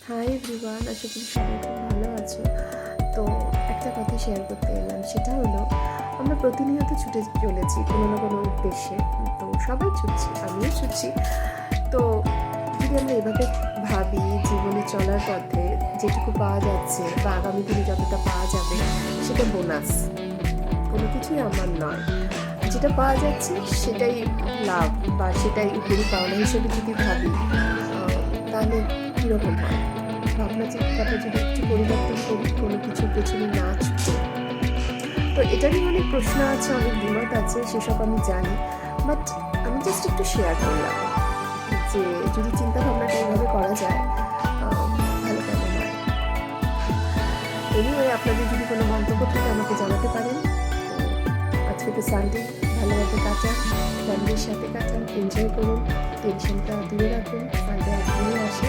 Hi everyone, আশা করি সবাই খুব ভালো আছো। তো একটা কথা শেয়ার করতে এলাম, সেটা হলো আমরা প্রতিনিয়ত ছুটে চলেছি কোনো না কোনো উদ্দেশ্যে। তো সবাই ছুটছি, আমিও ছুটছি। তো যদি আমরা এভাবে ভাবি জীবনে চলার পথে যেটুকু পাওয়া যাচ্ছে বা আগামী দিনে যতটা পাওয়া যাবে সেটা বোনাস, কোনো কিছুই আমার নয়। যেটা পাওয়া যাচ্ছে সেটাই লাভ বা সেটাই উপরি পাওনা হিসেবে যদি ভাবি, তাহলে কীরকম হয়? ভাবনা চিন্তাটা যদি একটু পরিবর্তন করি, কোনো কিছুর পেছনে না ছুটে। তো এটারই অনেক প্রশ্ন আছে, অনেক দ্বিমত আছে, সেসব আমি জানি। বাট আমি জাস্ট একটু শেয়ার করলাম যে যদি চিন্তা ভাবনাটা এইভাবে করা যায়, ভালো কেমন হয়। এনিওয়ে, আপনাদের যদি কোনো মন্তব্য থাকে আমাকে জানাতে পারেন। তো আজকে তো সানডে, ভালোভাবে কাটান, ফ্যামিলির সাথে কাটান, এনজয় করুন, টেনশনটা দূরে রাখুন, সানডে একদিনই আসে।